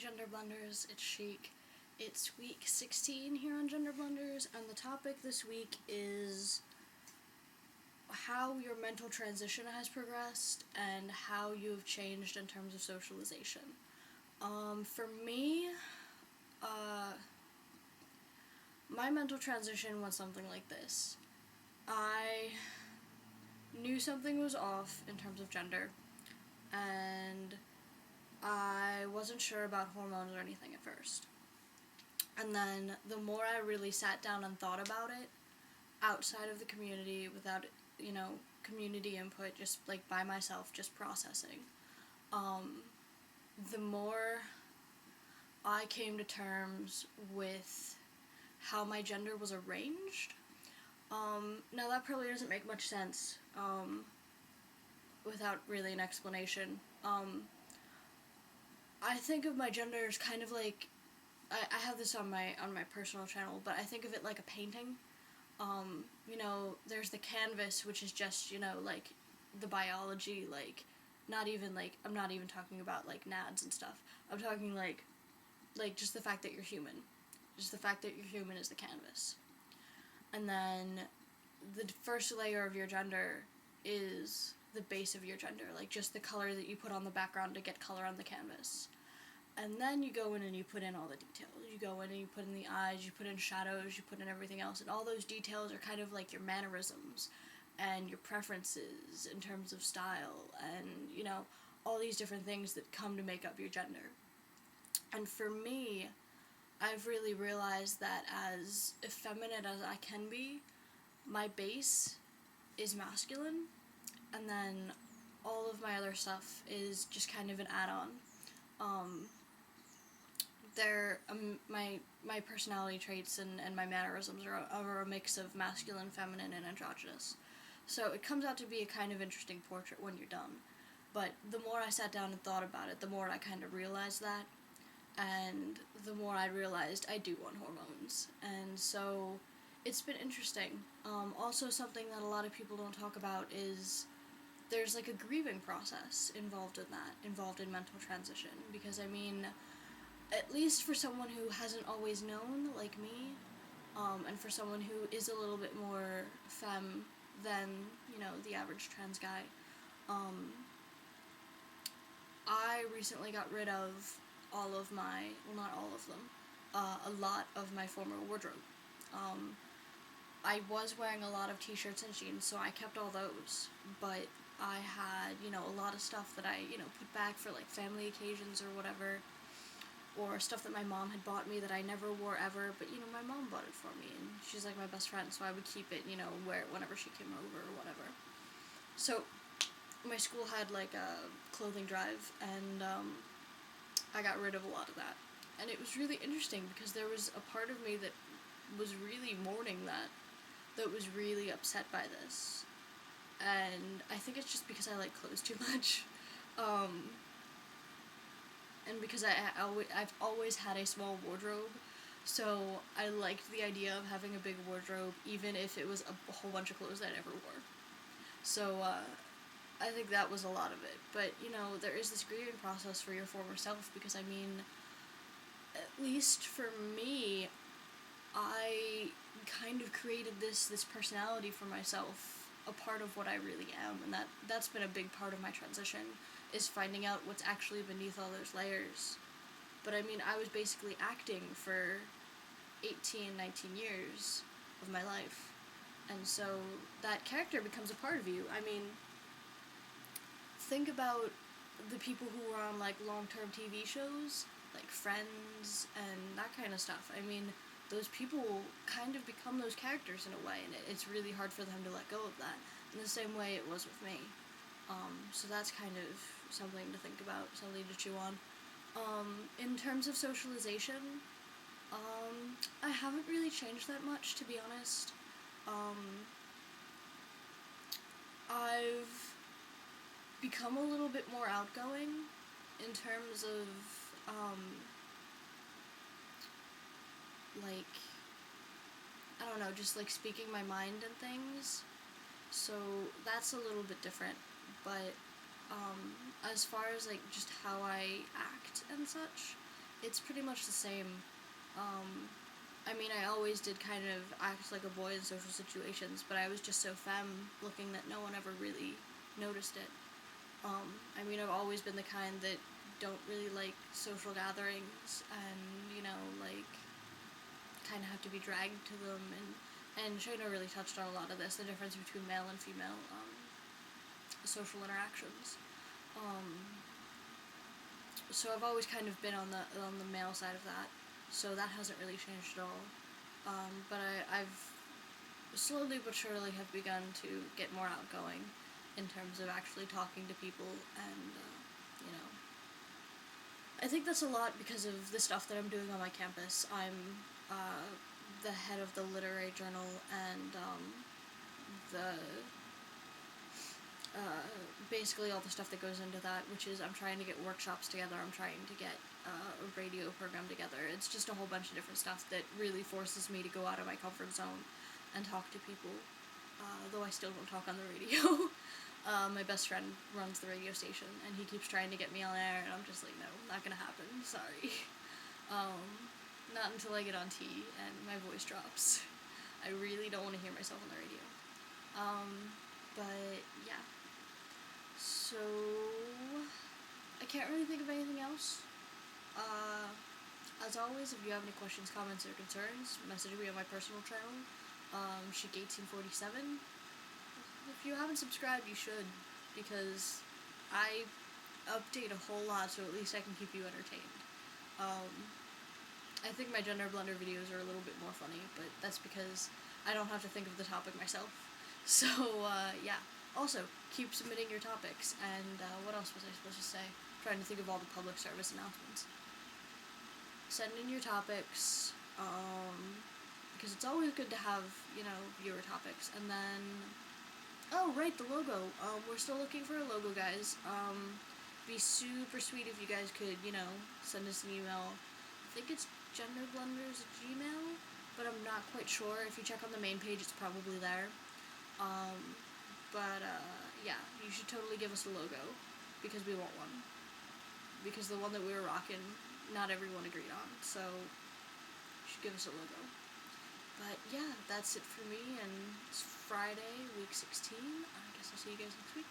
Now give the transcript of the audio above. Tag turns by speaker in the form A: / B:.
A: GenderBlenders, it's Chic. It's week 16 here on GenderBlenders, and the topic this week is how your mental transition has progressed and how you have changed in terms of socialization. For me, my mental transition was something like this. I knew something was off in terms of gender, and I wasn't sure about hormones or anything at first. And then the more I really sat down and thought about it, outside of the community, without, community input, just like by myself, just processing, the more I came to terms with how my gender was arranged. Now that probably doesn't make much sense, without really an explanation. I think of my gender as kind of like, I have this on my personal channel, but I think of it like a painting. There's the canvas, which is just, like, the biology, like, not even, like, I'm not even talking about, like, nads and stuff. I'm talking, like, just the fact that you're human. Just the fact that you're human is the canvas. And then the first layer of your gender is the base of your gender, like just the color that you put on the background to get color on the canvas. And then you go in and you put in all the details. You go in and you put in the eyes, you put in shadows, you put in everything else, and all those details are kind of like your mannerisms and your preferences in terms of style and, all these different things that come to make up your gender. And for me, I've really realized that as effeminate as I can be, my base is masculine, and then all of my other stuff is just kind of an add-on. My personality traits and my mannerisms are a mix of masculine, feminine, and androgynous. So it comes out to be a kind of interesting portrait when you're done. But the more I sat down and thought about it, the more I kind of realized that, and the more I realized I do want hormones. And so it's been interesting. Also, something that a lot of people don't talk about is there's like a grieving process involved in mental transition, because at least for someone who hasn't always known, like me, and for someone who is a little bit more femme than, the average trans guy, I recently got rid of all of my, well, not all of them, a lot of my former wardrobe. I was wearing a lot of t-shirts and jeans, so I kept all those, but I had, a lot of stuff that I, put back for, like, family occasions or whatever, or stuff that my mom had bought me that I never wore ever, but, my mom bought it for me, and she's, like, my best friend, so I would keep it, wear it whenever she came over or whatever. So my school had, like, a clothing drive, and, I got rid of a lot of that. And it was really interesting because there was a part of me that was really mourning that was really upset by this. And I think it's just because I like clothes too much. And because I've always had a small wardrobe, so I liked the idea of having a big wardrobe, even if it was a whole bunch of clothes that I never wore. So, I think that was a lot of it. But, there is this grieving process for your former self, because, at least for me, I kind of created this personality for myself, a part of what I really am, and that's been a big part of my transition, is finding out what's actually beneath all those layers. But, I was basically acting for 18, 19 years of my life, and so that character becomes a part of you. Think about the people who were on, like, long-term TV shows, like Friends and that kind of stuff. Those people kind of become those characters in a way, and it's really hard for them to let go of that, in the same way it was with me. So that's kind of something to think about, something to chew on. In terms of socialization, I haven't really changed that much, to be honest. I've become a little bit more outgoing in terms of, just, like, speaking my mind and things. So that's a little bit different. But, as far as, like, just how I act and such, it's pretty much the same. I mean, I always did kind of act like a boy in social situations, but I was just so femme looking that no one ever really noticed it. I mean, I've always been the kind that don't really like social gatherings and, like, kind of have to be dragged to them, and Shayna really touched on a lot of this, the difference between male and female social interactions. So I've always kind of been on the male side of that, so that hasn't really changed at all. But I've slowly but surely have begun to get more outgoing in terms of actually talking to people, and I think that's a lot because of the stuff that I'm doing on my campus. I'm the head of the literary journal, and the basically all the stuff that goes into that, which is I'm trying to get workshops together, I'm trying to get a radio program together. It's just a whole bunch of different stuff that really forces me to go out of my comfort zone and talk to people, though I still don't talk on the radio. My best friend runs the radio station, and he keeps trying to get me on air, and I'm just like, no, not gonna happen, sorry. Not until I get on T and my voice drops. I really don't want to hear myself on the radio. But yeah. So I can't really think of anything else. As always, if you have any questions, comments, or concerns, message me on my personal channel, GB16. If you haven't subscribed, you should, because I update a whole lot, so at least I can keep you entertained. I think my GenderBlender videos are a little bit more funny, but that's because I don't have to think of the topic myself. So, yeah. Also, keep submitting your topics, and what else was I supposed to say? I'm trying to think of all the public service announcements. Send in your topics, because it's always good to have, viewer topics. And then, oh, right, the logo. We're still looking for a logo, guys. Be super sweet if you guys could, send us an email. I think it's GenderBlenders@gmail, but I'm not quite sure. If you check on the main page, it's probably there. But yeah, you should totally give us a logo, because we want one. Because the one that we were rocking, not everyone agreed on, so you should give us a logo. But yeah, that's it for me, and it's Friday, week 16. I guess I'll see you guys next week.